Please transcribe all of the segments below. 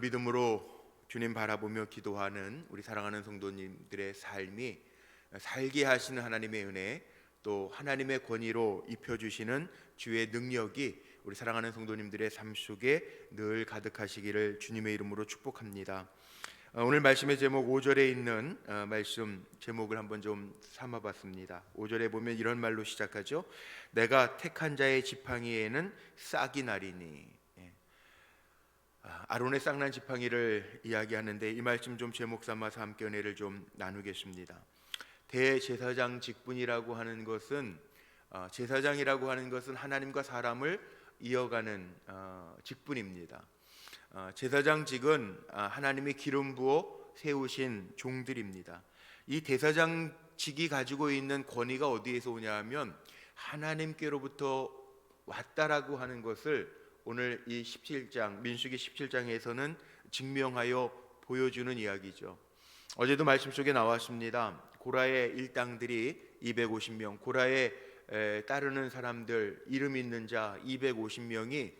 믿음으로 주님 바라보며 기도하는 우리 사랑하는 성도님들의 삶이 살게 하시는 하나님의 은혜, 또 하나님의 권위로 입혀주시는 주의 능력이 우리 사랑하는 성도님들의 삶 속에 늘 가득하시기를 주님의 이름으로 축복합니다. 오늘 말씀의 제목 5절에 있는 말씀 제목을 한번 좀 삼아봤습니다. 5절에 보면 이런 말로 시작하죠. 내가 택한 자의 지팡이에는 싹이 나리니. 아론의 쌍난 지팡이를 이야기하는데 이 말씀 좀 제목 삼아서 함께 은혜를 좀 나누겠습니다. 대제사장 직분이라고 하는 것은 제사장이라고 하는 것은 하나님과 사람을 이어가는 직분입니다. 제사장직은 하나님이 기름 부어 세우신 종들입니다. 이 대사장직이 가지고 있는 권위가 어디에서 오냐 하면 하나님께로부터 왔다라고 하는 것을 오늘 이 17장 민수기 17장에서는 증명하여 보여주는 이야기죠. 어제도 말씀 속에 나왔습니다. 고라의 일당들이 250명, 고라에 따르는 사람들, 이름 있는 자 250명이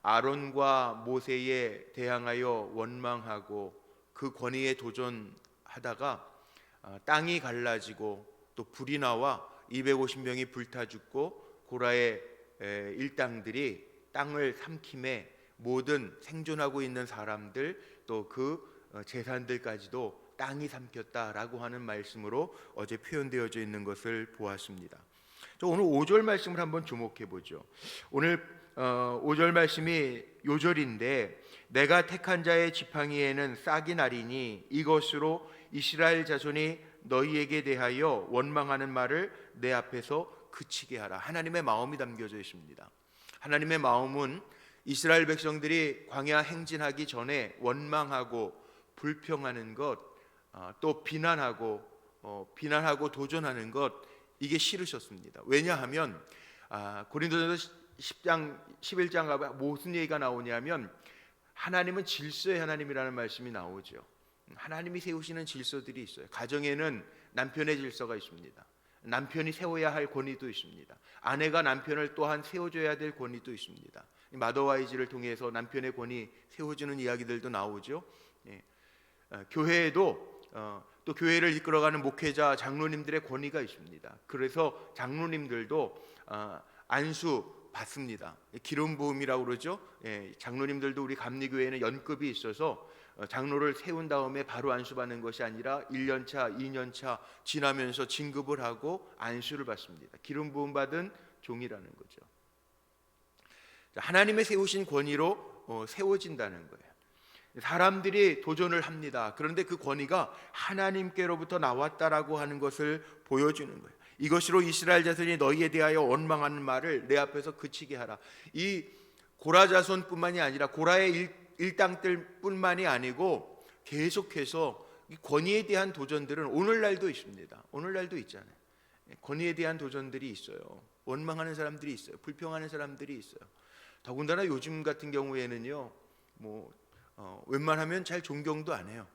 아론과 모세에 대항하여 원망하고 그 권위에 도전하다가 땅이 갈라지고 또 불이 나와 250명이 불타 죽고 고라의 일당들이 땅을 삼킴에 모든 생존하고 있는 사람들 또 그 재산들까지도 땅이 삼켰다라고 하는 말씀으로 어제 표현되어져 있는 것을 보았습니다. 오늘 5절 말씀을 한번 주목해 보죠. 오늘 5절 말씀이 요절인데 내가 택한 자의 지팡이에는 싹이 나리니 이것으로 이스라엘 자손이 너희에게 대하여 원망하는 말을 내 앞에서 그치게 하라. 하나님의 마음이 담겨져 있습니다. 하나님의 마음은 이스라엘 백성들이 광야 행진하기 전에 원망하고 불평하는 것, 또 비난하고 도전하는 것, 이게 싫으셨습니다. 왜냐하면 고린도전서 10장 11장 무슨 얘기가 나오냐면 하나님은 질서의 하나님이라는 말씀이 나오죠. 하나님이 세우시는 질서들이 있어요. 가정에는 남편의 질서가 있습니다. 남편이 세워야 할 권위도 있습니다. 아내가 남편을 또한 세워줘야 될 권위도 있습니다. 마더와이즈를 통해서 남편의 권위 세워주는 이야기들도 나오죠. 교회에도 또 교회를 이끌어가는 목회자 장로님들의 권위가 있습니다. 그래서 장로님들도 안수 받습니다. 기름 부음이라고 그러죠. 장로님들도 우리 감리교회에는 연급이 있어서 장로를 세운 다음에 바로 안수받는 것이 아니라 1년차, 2년차 지나면서 진급을 하고 안수를 받습니다. 기름 부음 받은 종이라는 거죠. 하나님의 세우신 권위로 세워진다는 거예요. 사람들이 도전을 합니다. 그런데 그 권위가 하나님께로부터 나왔다라고 하는 것을 보여주는 거예요. 이것으로 이스라엘 자손이 너희에 대하여 원망하는 말을 내 앞에서 그치게 하라. 이 고라 자손뿐만이 아니라 고라의 일당들뿐만이 아니고 계속해서 이 권위에 대한 도전들은 오늘날도 있습니다. 오늘날도 있잖아요. 권위에 대한 도전들이 있어요. 원망하는 사람들이 있어요. 불평하는 사람들이 있어요. 더군다나 요즘 같은 경우에는요, 웬만하면 잘 존경도 안 해요.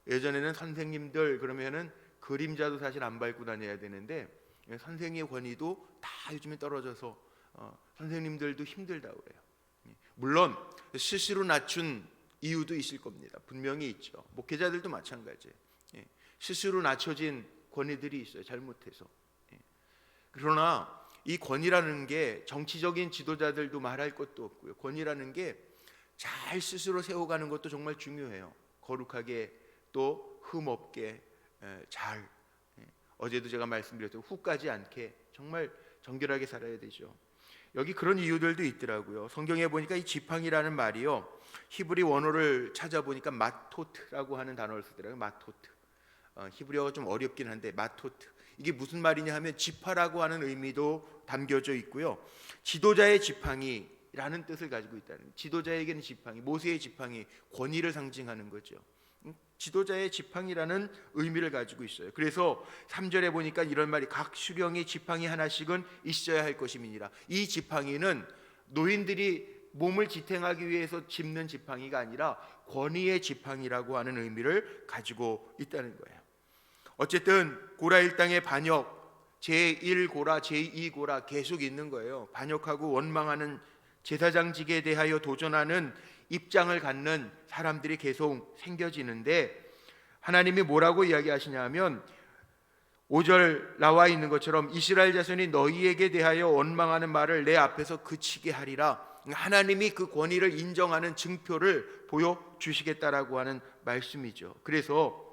예전에는 선생님들 그러면은 그림자도 사실 안 밟고 다녀야 되는데 선생의 권위도 다 요즘에 떨어져서 선생님들도 힘들다고 그래요. 물론 스스로 낮춘 이유도 있을 겁니다. 분명히 있죠. 목회자들도 마찬가지예요. 스스로 낮춰진 권위들이 있어요. 잘못해서. 그러나 이 권위라는 게 정치적인 지도자들도 말할 것도 없고요. 권위라는 게 잘 스스로 세워가는 것도 정말 중요해요. 거룩하게 또 흠없게 잘. 어제도 제가 말씀드렸죠. 훅가지 않게 정말 정결하게 살아야 되죠. 여기 그런 이유들도 있더라고요. 성경에 보니까 이 지팡이라는 말이요, 히브리 원어를 찾아보니까 마토트라고 하는 단어를 쓰더라고요. 마토트. 히브리어가 좀 어렵긴 한데 마토트. 이게 무슨 말이냐 하면 지파라고 하는 의미도 담겨져 있고요. 지도자의 지팡이라는 뜻을 가지고 있다는. 지도자에게는 지팡이, 모세의 지팡이, 권위를 상징하는 거죠. 지도자의 지팡이라는 의미를 가지고 있어요. 그래서 3절에 보니까 이런 말이 각 수령의 지팡이 하나씩은 있어야 할 것임이니라. 이 지팡이는 노인들이 몸을 지탱하기 위해서 짚는 지팡이가 아니라 권위의 지팡이라고 하는 의미를 가지고 있다는 거예요. 어쨌든 고라 일당의 반역, 제1고라, 제2고라 계속 있는 거예요. 반역하고 원망하는 제사장직에 대하여 도전하는 입장을 갖는 사람들이 계속 생겨지는데, 하나님이 뭐라고 이야기하시냐면 5절 나와 있는 것처럼 이스라엘 자손이 너희에게 대하여 원망하는 말을 내 앞에서 그치게 하리라. 하나님이 그 권위를 인정하는 증표를 보여주시겠다라고 하는 말씀이죠. 그래서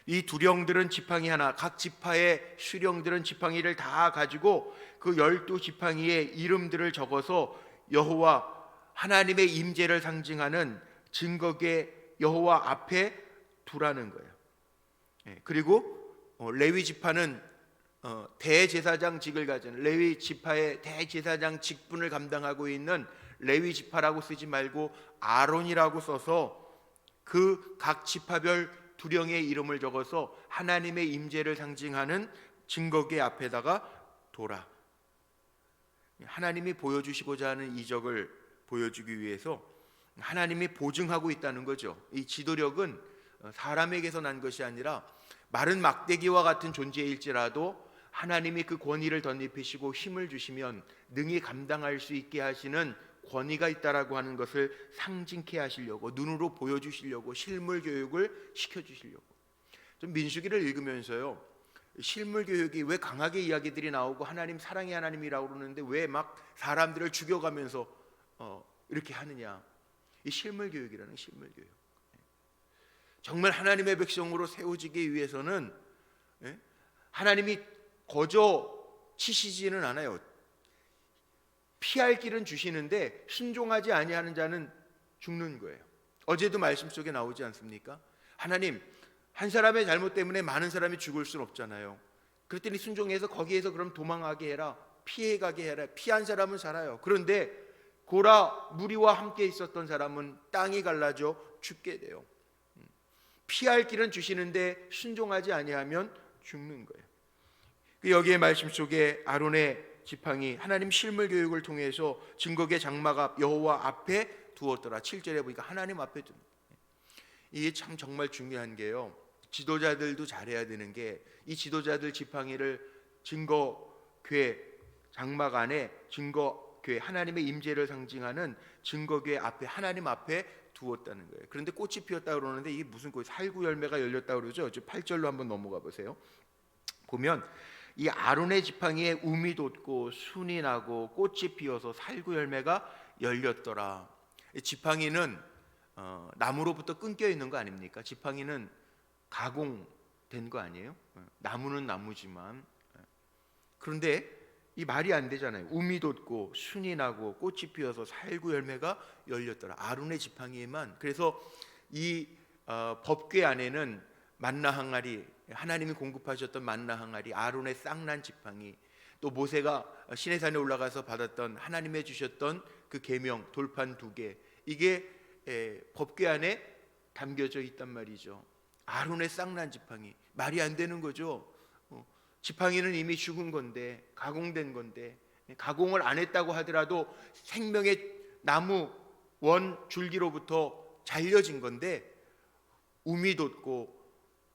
이 두령들은 지팡이 하나, 각 지파의 수령들은 지팡이를 다 가지고 그 12지팡이의 이름들을 적어서 여호와 하나님의 임재를 상징하는 증거궤 여호와 앞에 두라는 거예요. 그리고 레위 지파는 대제사장직을 가진 레위 지파의 대제사장 직분을 감당하고 있는 레위 지파라고 쓰지 말고 아론이라고 써서 그 각 지파별 두령의 이름을 적어서 하나님의 임재를 상징하는 증거궤 앞에다가 둬라. 하나님이 보여주시고자 하는 이적을 보여주기 위해서 하나님이 보증하고 있다는 거죠. 이 지도력은 사람에게서 난 것이 아니라 마른 막대기와 같은 존재일지라도 하나님이 그 권위를 덧입히시고 힘을 주시면 능히 감당할 수 있게 하시는 권위가 있다라고 하는 것을 상징케 하시려고, 눈으로 보여주시려고, 실물 교육을 시켜주시려고. 좀 민수기를 읽으면서요, 실물 교육이 왜 강하게 이야기들이 나오고 하나님 사랑의 하나님이라고 그러는데 왜 막 사람들을 죽여가면서 이렇게 하느냐. 이 실물 교육이라는 실물 교육. 정말 하나님의 백성으로 세워지기 위해서는 하나님이 거저 치시지는 않아요. 피할 길은 주시는데 순종하지 아니하는 자는 죽는 거예요. 어제도 말씀 속에 나오지 않습니까? 하나님, 한 사람의 잘못 때문에 많은 사람이 죽을 수는 없잖아요. 그랬더니 순종해서 거기에서 그럼 도망하게 해라, 피해가게 해라. 피한 사람은 살아요. 그런데 고라 무리와 함께 있었던 사람은 땅이 갈라져 죽게 돼요. 피할 길은 주시는데 순종하지 아니하면 죽는 거예요. 여기에 말씀 속에 아론의 지팡이, 하나님 실물 교육을 통해서 증거궤 장막 앞 여호와 앞에 두었더라. 7절에 보니까 하나님 앞에 둔. 이게 참 정말 중요한 게요, 지도자들도 잘해야 되는 게 이 지도자들 지팡이를 증거궤 장막 안에, 증거궤 하나님의 임재를 상징하는 증거궤 앞에, 하나님 앞에 두었다는 거예요. 그런데 꽃이 피었다 그러는데 이게 무슨 꽃? 살구 열매가 열렸다 그러죠. 8절로 한번 넘어가 보세요. 보면 이 아론의 지팡이에 움이 돋고 순이 나고 꽃이 피어서 살구 열매가 열렸더라. 지팡이는 나무로부터 끊겨 있는 거 아닙니까? 지팡이는 가공된 거 아니에요? 나무는 나무지만. 그런데 이 말이 안 되잖아요. 움이 돋고 순이 나고 꽃이 피어서 살구 열매가 열렸더라. 아론의 지팡이에만. 그래서 이 법궤 안에는 만나 항아리, 하나님이 공급하셨던 만나 항아리, 아론의 쌍난 지팡이, 또 모세가 시내산에 올라가서 받았던 하나님의 주셨던 그 계명 돌판 2개, 이게 법궤 안에 담겨져 있단 말이죠. 아론의 쌍난 지팡이, 말이 안 되는 거죠. 지팡이는 이미 죽은 건데, 가공된 건데, 가공을 안 했다고 하더라도 생명의 나무 원 줄기로부터 잘려진 건데 움이 돋고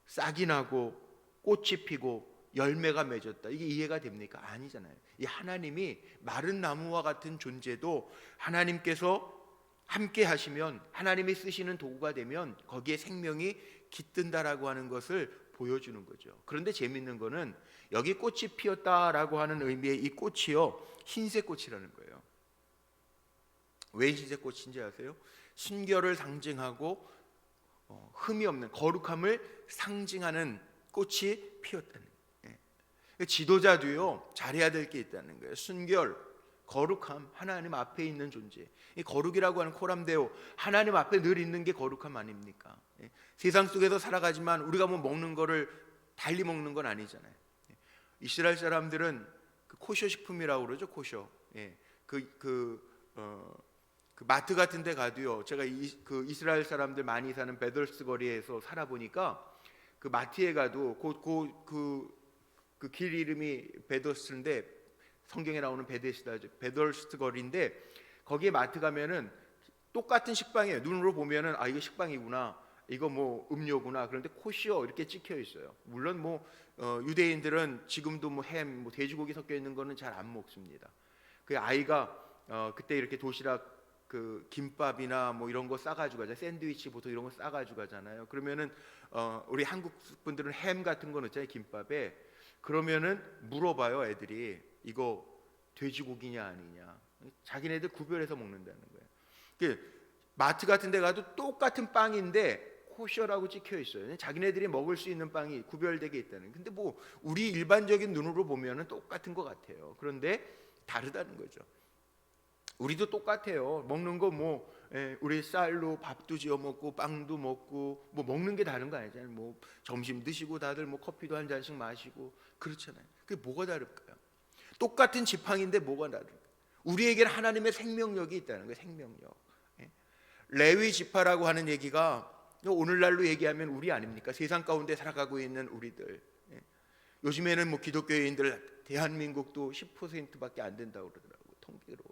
싹이 나고 꽃이 피고 열매가 맺었다. 이게 이해가 됩니까? 아니잖아요. 이 하나님이 마른 나무와 같은 존재도 하나님께서 함께 하시면, 하나님이 쓰시는 도구가 되면 거기에 생명이 깃든다라고 하는 것을 보여주는 거죠. 그런데 재밌는 거는 여기 꽃이 피었다라고 하는 의미의 이 꽃이요, 흰색 꽃이라는 거예요. 왜 흰색 꽃인지 아세요? 순결을 상징하고 흠이 없는 거룩함을 상징하는 꽃이 피었다는 거예요. 지도자도요, 잘해야 될 게 있다는 거예요. 순결, 거룩함, 하나님 앞에 있는 존재. 이 거룩이라고 하는 코람데오, 하나님 앞에 늘 있는 게 거룩함 아닙니까? 세상 속에서 살아가지만 우리가 뭐 먹는 거를 달리 먹는 건 아니잖아요. 이스라엘 사람들은 그 코셔 식품이라고 그러죠. 코셔. 그 마트 같은 데 가도요, 제가 그 이스라엘 사람들 많이 사는 베들스 거리에서 살아보니까 그 마트에 가도 그 길 이름이 베더스인데 성경에 나오는 베데시다죠. 베더스 거리인데 거기에 마트 가면은 똑같은 식빵이에요. 눈으로 보면은 아, 이거 식빵이구나, 이거 뭐 음료구나. 그런데 코시어 이렇게 찍혀 있어요. 물론 뭐 유대인들은 지금도 뭐 햄, 뭐 돼지고기 섞여 있는 거는 잘 안 먹습니다. 그 아이가 그때 이렇게 도시락 그 김밥이나 뭐 이런 거 싸가지고 가잖아요. 샌드위치 보통 이런 거 싸가지고 가잖아요. 그러면은 우리 한국 분들은 햄 같은 거 넣잖아요, 김밥에. 그러면은 물어봐요, 애들이. 이거 돼지고기냐 아니냐. 자기네들 구별해서 먹는다는 거예요. 마트 같은 데 가도 똑같은 빵인데 코셔라고 찍혀 있어요. 자기네들이 먹을 수 있는 빵이 구별되게 있다는. 근데 뭐 우리 일반적인 눈으로 보면은 똑같은 것 같아요. 그런데 다르다는 거죠. 우리도 똑같아요. 먹는 거 뭐 우리 쌀로 밥도 지어 먹고 빵도 먹고 뭐 먹는 게 다른 거 아니잖아요. 뭐 점심 드시고 다들 뭐 커피도 한 잔씩 마시고 그렇잖아요. 그게 뭐가 다를까요? 똑같은 지팡인데 뭐가 다를까요? 우리에게는 하나님의 생명력이 있다는 거예요. 생명력. 레위 지파라고 하는 얘기가 오늘날로 얘기하면 우리 아닙니까? 세상 가운데 살아가고 있는 우리들. 요즘에는 뭐 기독교인들 대한민국도 10%밖에 안 된다고 그러더라고요. 통계로.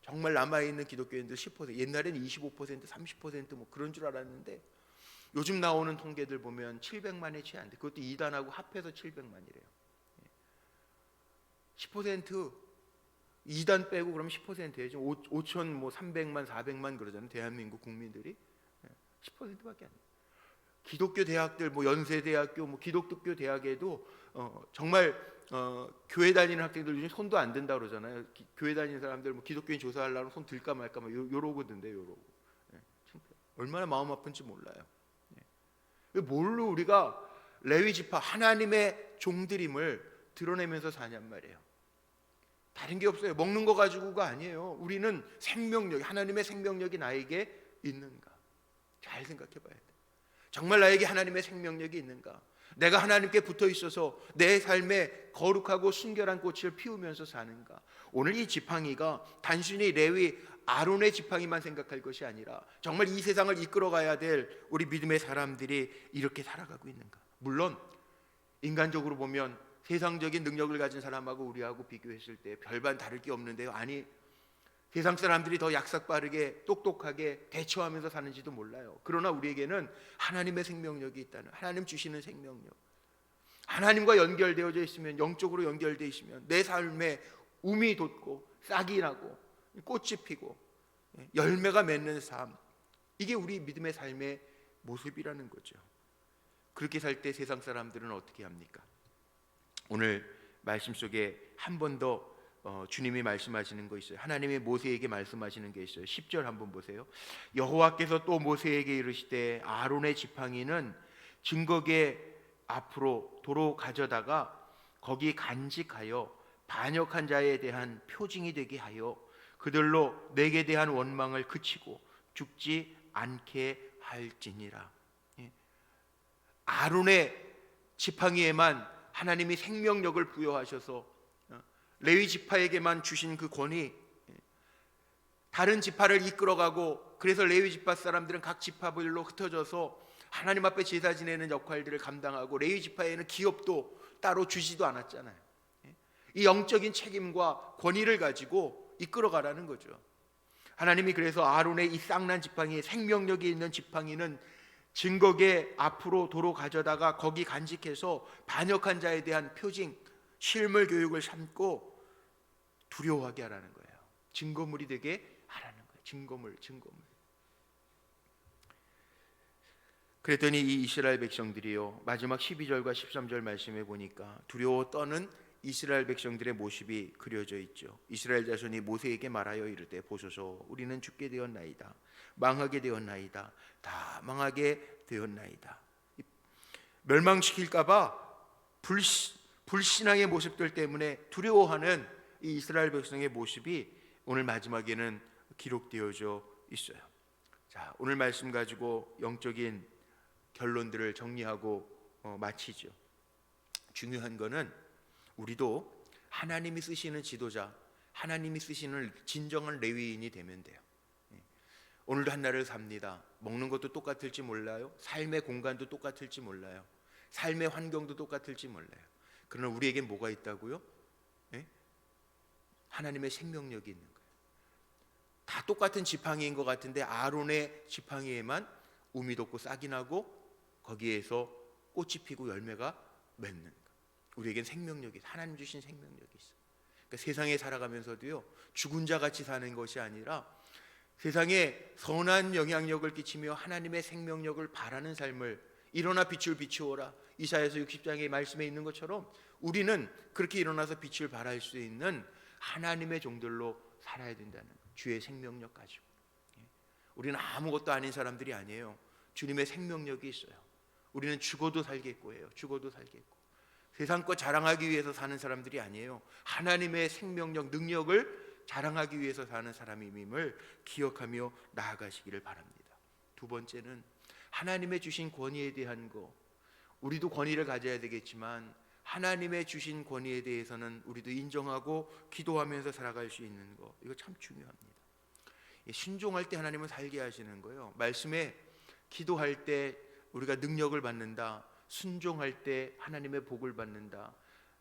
정말 남아있는 기독교인들 10%, 옛날에는 25%, 30% 뭐 그런 줄 알았는데 요즘 나오는 통계들 보면 700만에 채 안 돼. 그것도 이단하고 합해서 700만이래요. 10% 이단 빼고 그러면 10%예요. 지금 5천 뭐 300만, 400만 그러잖아요. 대한민국 국민들이 10%밖에 안 돼요. 기독교 대학들 뭐 연세대학교 뭐 기독교 대학에도 정말 교회 다니는 학생들 중에 손도 안 든다 그러잖아요. 교회 다니는 사람들 뭐 기독교인 조사하려면 손 들까 말까 막 요러거든요. 요러고. 얼마나 마음 아픈지 몰라요. 뭘로 우리가 레위 지파 하나님의 종들임을 드러내면서 사냔 말이에요. 다른 게 없어요. 먹는 거 가지고가 아니에요. 우리는 생명력, 하나님의 생명력이 나에게 있는가? 잘 생각해 봐야 돼. 정말 나에게 하나님의 생명력이 있는가? 내가 하나님께 붙어 있어서 내 삶에 거룩하고 순결한 꽃을 피우면서 사는가? 오늘 이 지팡이가 단순히 레위 아론의 지팡이만 생각할 것이 아니라 정말 이 세상을 이끌어가야 될 우리 믿음의 사람들이 이렇게 살아가고 있는가? 물론 인간적으로 보면 세상적인 능력을 가진 사람하고 우리하고 비교했을 때 별반 다를 게 없는데요. 아니, 세상 사람들이 더 약삭빠르게 똑똑하게 대처하면서 사는지도 몰라요. 그러나 우리에게는 하나님의 생명력이 있다는, 하나님 주시는 생명력, 하나님과 연결되어져 있으면, 영적으로 연결되어 있으면 내 삶에 움이 돋고 싹이 나고 꽃이 피고 열매가 맺는 삶, 이게 우리 믿음의 삶의 모습이라는 거죠. 그렇게 살 때 세상 사람들은 어떻게 합니까? 오늘 말씀 속에 한 번 더 주님이 말씀하시는 거 있어요. 하나님이 모세에게 말씀하시는 게 있어요. 10절 한번 보세요. 여호와께서 또 모세에게 이르시되 아론의 지팡이는 증거계 앞으로 도로 가져다가 거기 간직하여 반역한 자에 대한 표징이 되게 하여 그들로 내게 대한 원망을 그치고 죽지 않게 할지니라. 아론의 지팡이에만 하나님이 생명력을 부여하셔서 레위 지파에게만 주신 그 권위, 다른 지파를 이끌어가고, 그래서 레위 지파 사람들은 각 지파별로 흩어져서 하나님 앞에 제사 지내는 역할들을 감당하고 레위 지파에는 기업도 따로 주지도 않았잖아요. 이 영적인 책임과 권위를 가지고 이끌어가라는 거죠. 하나님이 그래서 아론의 이 쌍난 지팡이, 생명력이 있는 지팡이는 증거계 앞으로 도로 가져다가 거기 간직해서 반역한 자에 대한 표징, 실물 교육을 삼고 두려워하게 하라는 거예요. 증거물이 되게 하라는 거예요. 증거물. 그랬더니 이 이스라엘 백성들이요, 마지막 12절과 13절 말씀에 보니까 두려워 떠는 이스라엘 백성들의 모습이 그려져 있죠. 이스라엘 자손이 모세에게 말하여 이르되 보소서 우리는 죽게 되었나이다. 망하게 되었나이다. 다 망하게 되었나이다. 멸망시킬까 봐 불신앙의 모습들 때문에 두려워하는 이 이스라엘 백성의 모습이 오늘 마지막에는 기록되어져 있어요. 자, 오늘 말씀 가지고 영적인 결론들을 정리하고 마치죠. 중요한 거는 우리도 하나님이 쓰시는 지도자, 하나님이 쓰시는 진정한 레위인이 되면 돼요. 오늘도 한날을 삽니다. 먹는 것도 똑같을지 몰라요. 삶의 공간도 똑같을지 몰라요. 삶의 환경도 똑같을지 몰라요. 그러나 우리에겐 뭐가 있다고요? 하나님의 생명력이 있는 거예요. 다 똑같은 지팡이인 것 같은데 아론의 지팡이에만 우미 돋고 싹이 나고 거기에서 꽃이 피고 열매가 맺는 거예요. 우리에겐 생명력이, 하나님 주신 생명력이 있어요. 그러니까 세상에 살아가면서도요, 죽은 자 같이 사는 것이 아니라 세상에 선한 영향력을 끼치며 하나님의 생명력을 바라는 삶을, 일어나 빛을 비추어라, 이사야서 60장의 말씀에 있는 것처럼 우리는 그렇게 일어나서 빛을 발할 수 있는 하나님의 종들로 살아야 된다는 거예요. 주의 생명력 가지고. 우리는 아무것도 아닌 사람들이 아니에요. 주님의 생명력이 있어요. 우리는 죽어도 살겠고 해요. 죽어도 살겠고. 세상 것 자랑하기 위해서 사는 사람들이 아니에요. 하나님의 생명력, 능력을 자랑하기 위해서 사는 사람임을 기억하며 나아가시기를 바랍니다. 두 번째는 하나님의 주신 권위에 대한 거. 우리도 권위를 가져야 되겠지만 하나님의 주신 권위에 대해서는 우리도 인정하고 기도하면서 살아갈 수 있는 거, 이거 참 중요합니다. 순종할 때 하나님은 살게 하시는 거예요. 말씀에 기도할 때 우리가 능력을 받는다, 순종할 때 하나님의 복을 받는다,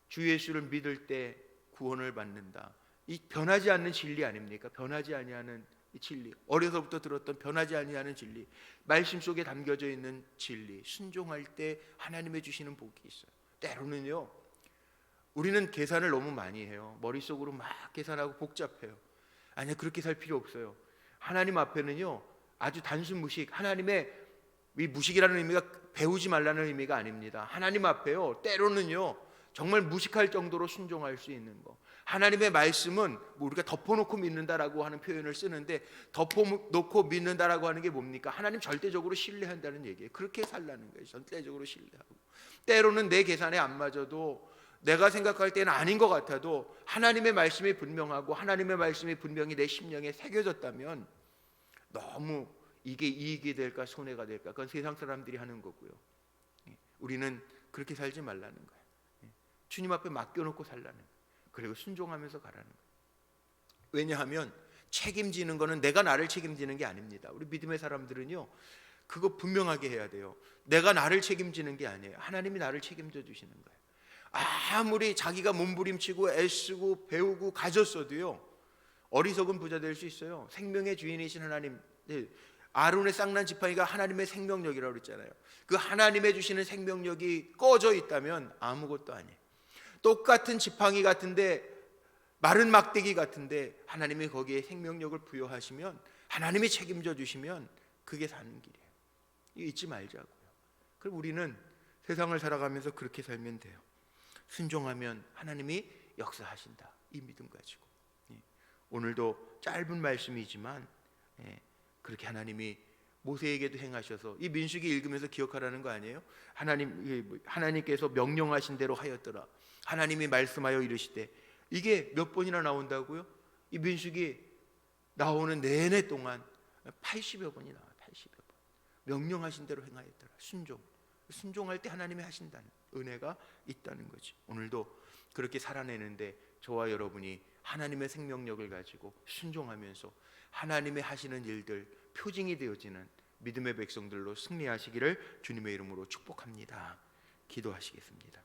주 예수를 믿을 때 구원을 받는다. 이 변하지 않는 진리 아닙니까? 변하지 아니하는 이 진리, 어려서부터 들었던 변하지 아니하는 진리, 말씀 속에 담겨져 있는 진리, 순종할 때 하나님의 주시는 복이 있어요. 때로는요, 우리는 계산을 너무 많이 해요. 머릿속으로 막 계산하고 복잡해요. 아니요, 그렇게 살 필요 없어요. 하나님 앞에는요, 아주 단순 무식, 하나님의 이 무식이라는 의미가 배우지 말라는 의미가 아닙니다. 하나님 앞에요, 때로는요 정말 무식할 정도로 순종할 수 있는 거. 하나님의 말씀은 뭐 우리가 덮어놓고 믿는다라고 하는 표현을 쓰는데, 덮어놓고 믿는다라고 하는 게 뭡니까? 하나님 절대적으로 신뢰한다는 얘기예요. 그렇게 살라는 거예요. 절대적으로 신뢰하고. 때로는 내 계산에 안 맞아도, 내가 생각할 때는 아닌 것 같아도 하나님의 말씀이 분명하고 하나님의 말씀이 분명히 내 심령에 새겨졌다면 너무 이게 이익이 될까 손해가 될까, 그건 세상 사람들이 하는 거고요. 우리는 그렇게 살지 말라는 거예요. 주님 앞에 맡겨놓고 살라는 거예요. 그리고 순종하면서 가라는 거예요. 왜냐하면 책임지는 거는 내가 나를 책임지는 게 아닙니다. 우리 믿음의 사람들은요, 그거 분명하게 해야 돼요. 내가 나를 책임지는 게 아니에요. 하나님이 나를 책임져 주시는 거예요. 아무리 자기가 몸부림치고 애쓰고 배우고 가졌어도요, 어리석은 부자 될 수 있어요. 생명의 주인이신 하나님, 아론의 쌍난 지팡이가 하나님의 생명력이라고 그랬잖아요. 그 하나님의 주시는 생명력이 꺼져 있다면 아무것도 아니에요. 똑같은 지팡이 같은데, 마른 막대기 같은데 하나님이 거기에 생명력을 부여하시면, 하나님이 책임져 주시면 그게 사는 길이에요. 이거 잊지 말자고요. 그럼 우리는 세상을 살아가면서 그렇게 살면 돼요. 순종하면 하나님이 역사하신다, 이 믿음 가지고. 오늘도 짧은 말씀이지만 그렇게 하나님이 모세에게도 행하셔서, 이 민수기 읽으면서 기억하라는 거 아니에요? 하나님께서 명령하신 대로 하였더라, 하나님이 말씀하여 이르시되, 이게 몇 번이나 나온다고요? 이 민수기 나오는 내내 동안 80여 번이 나와요. 80여 번. 명령하신 대로 행하였더라. 순종할 때 하나님이 하신다는 은혜가 있다는 거지. 오늘도 그렇게 살아내는데 저와 여러분이 하나님의 생명력을 가지고 순종하면서 하나님의 하시는 일들 표징이 되어지는 믿음의 백성들로 승리하시기를 주님의 이름으로 축복합니다. 기도하시겠습니다.